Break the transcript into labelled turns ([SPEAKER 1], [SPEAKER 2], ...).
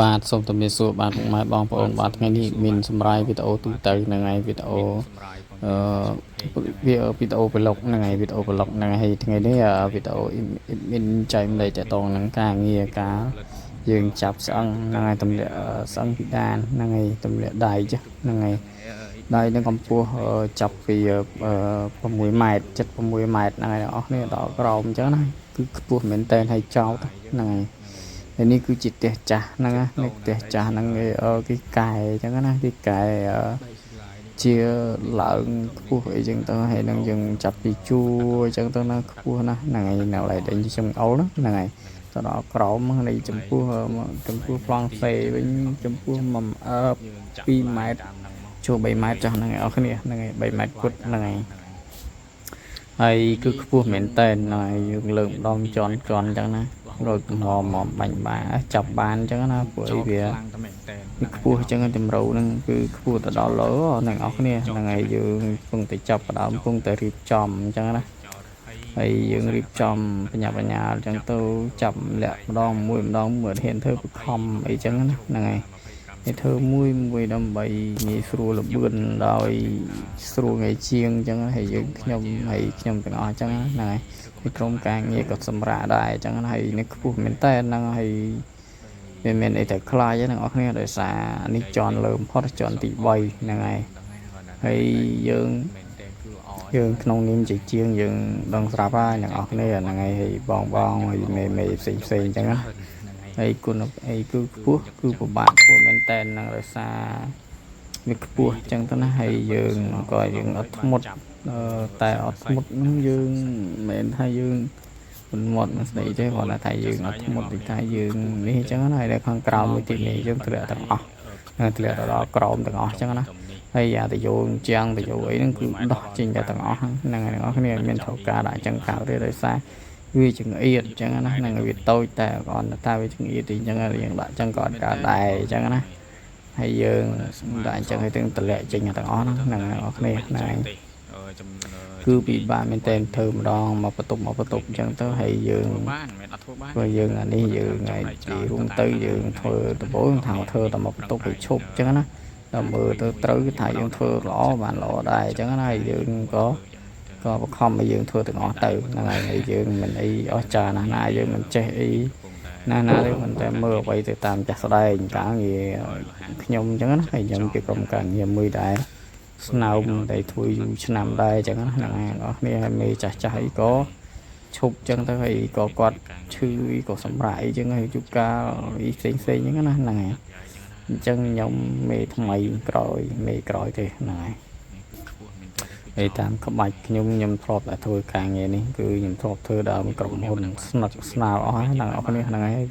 [SPEAKER 1] បាទសូមជំរាបសួរបាទពុកម៉ែបងប្អូនបាទថ្ងៃនេះមានសម្រាប់វីដេអូទូទៅហ្នឹងហើយវីដេអូអឺវីដេអូប្លុកហ្នឹងហើយវីដេអូប្លុកហ្នឹងហើយថ្ងៃនេះវីដេអូមានចែកម្លែកតទៅនឹងការងារការយើងចាប់ស្អឹងហ្នឹងហើយទម្លាក់ស្អឹងពីដានហ្នឹងហើយទម្លាក់ដៃចាហ្នឹងហើយដៃនឹងកម្ពស់ចាប់ពី6ម៉ែត្រ76ម៉ែត្រហ្នឹងហើយអស់នេះដល់ក្រោមអញ្ចឹងណាគឺខ្ពស់មែនតើហើយចោតហ្នឹងហើយហើយនេះគឺជាផ្ទះចាស់ហ្នឹងណានេះផ្ទះចាស់ហ្នឹងគេកែអញ្ចឹងណាគេកែជាឡើងខ្ពស់អីចឹងទៅហើយនឹងយើងចាប់ពីជួរអញ្ចឹងទៅណាខ្ពស់ណាហ្នឹងហើយនៅឡើយដែលខ្ញុំអុលហ្នឹងហើយទៅដល់ក្រោមនៃចំពោះប្លង់ផ្សេវិញចំពោះ2ម៉ែត្រជួរ3ម៉ែត្រចុះហ្នឹងហើយអស់គ្នាហ្នឹងហើយ3ម៉ែត្រគត់ហ្នឹងហើយគឺខ្ពស់មែនតើហើយយើងលើកម្ដងជន់អញ្ចឹងណារកមកបាញ់បាចាប់បានអញ្ចឹងណាព្រោះអីវាខ្ពស់អញ្ចឹងតម្រូវហ្នឹងគឺខ្ពស់ទៅដល់លើហ្នឹងអស់គ្នាហ្នឹងហើយយើងកំពុងតែចាប់ផ្ដើមកំពុងតែរៀបចំអញ្ចឹងណាហើយយើងរៀបចំបញ្ញាអញ្ចឹងទៅចាប់លាក់ម្ដងមួយមើលហ៊ានធ្វើបខំអីចឹងណាហ្នឹងហើយធ្វើមួយដើម្បីងាយស្រួលលបឿនដោយស្រួលងាយជាងអញ្ចឹងហើយខ្ញុំទាំងអស់អញ្ចឹងហ្នឹងហើយក្រុមការងារក៏សម្រាប់ដែរអញ្ចឹងហើយនេះខ្ពស់មែនតើហ្នឹងហើយវាមានអីតែខ្លាចហ្នឹងអស់គ្នាដោយសារនេះជន់លើបំផុតជន់ទី3ហ្នឹងហើយយើងក្នុងនាមជាជាងយើងដឹងស្រាប់ហើយទាំងអស់គ្នាហ្នឹងហើយបងហើយមេផ្សេងអញ្ចឹងណាហើយគុណអីគឺខ្ពស់គឺពិបាកខ្ពស់មែនតើហ្នឹងដោយសារវាខ្ពស់អញ្ចឹងទៅណាហើយយើងក៏យើងអត់ធ្មត់តែអត់ធ្មត់ហ្នឹងយើងមិនមែនថាយើងមិនមាត់មិនស្ដីទេគាត់ថាយើងអត់ធ្មត់ថាយើងនេះអញ្ចឹងណាហើយនៅខាងក្រោមមួយទៀតនេះយើងធ្លាក់ទាំងអស់ធ្លាក់ដល់ក្រោមទាំងអស់អញ្ចឹងណាហើយអាទៅយោជាងទៅយោអីហ្នឹងគឺដោះចេញតែទាំងអស់ហ្នឹងហើយទាំងអស់គ្នាមានត្រូវការដាក់អញ្ចឹងក្រៅទេដោយសារវាចង្អៀតអញ្ចឹងណាហ្នឹងវាតូចតែគាត់ថាវាចង្អៀតអញ្ចឹងយើងដាក់អញ្ចឹងក៏អត់កើតដែរអញ្ចឹងណាហើយយើងដាក់អញ្ចឹងឲ្យទាំងតម្លាក់ចេញទាំងអស់ហ្នឹងអ្នកគ្នាហ្នឹងគឺពិបាកមែនតើធ្វើម្ដងមកបន្ទប់អញ្ចឹងទៅហើយយើងព្រោះយើងអានេះយើងថ្ងៃទីរួមទៅយើងធ្វើដំបូងថាធ្វើតែមកបន្ទប់ឲ្យឈប់អញ្ចឹងណាដល់មើលទៅត្រូវថាយើងធ្វើល្អបានល្អដែរអញ្ចឹងណាហើយយើងក៏បង្ខំឲ្យយើងធ្វើទាំងអស់ទៅហ្នឹងហើយយើងមិនអីអស់ចាណាយើងមិនចេះអីណាទេមិនតែមើលអ្វីទៅតាមចាស់ស្ដែងការងារខ្ញុំអញ្ចឹងណាហើយខ្ញុំជាក្រុមការងារមួយដែរស្នើមតែធ្វើយូរឆ្នាំដែរអញ្ចឹងណាហ្នឹងហើយអស់គ្នាហើយមេចាស់អីក៏ឈប់អញ្ចឹងទៅហើយក៏គាត់ឈឺក៏សម្រាប់អីអញ្ចឹងហើយជួបកាលអីផ្សេងអញ្ចឹងណាហ្នឹងហើយអញ្ចឹងខ្ញុំមេថ្មីមេក្រោយទេហ្នឹងហើយតាមក្បាច់ខ្ញុំធ្លាប់តែធ្វើការងារនេះគឺខ្ញុំធ្លាប់ធ្វើដល់ក្រុមហ៊ុនស្និទ្ធស្នាលអស់ហ្នឹងអស់គ្នាហ្នឹងហើយ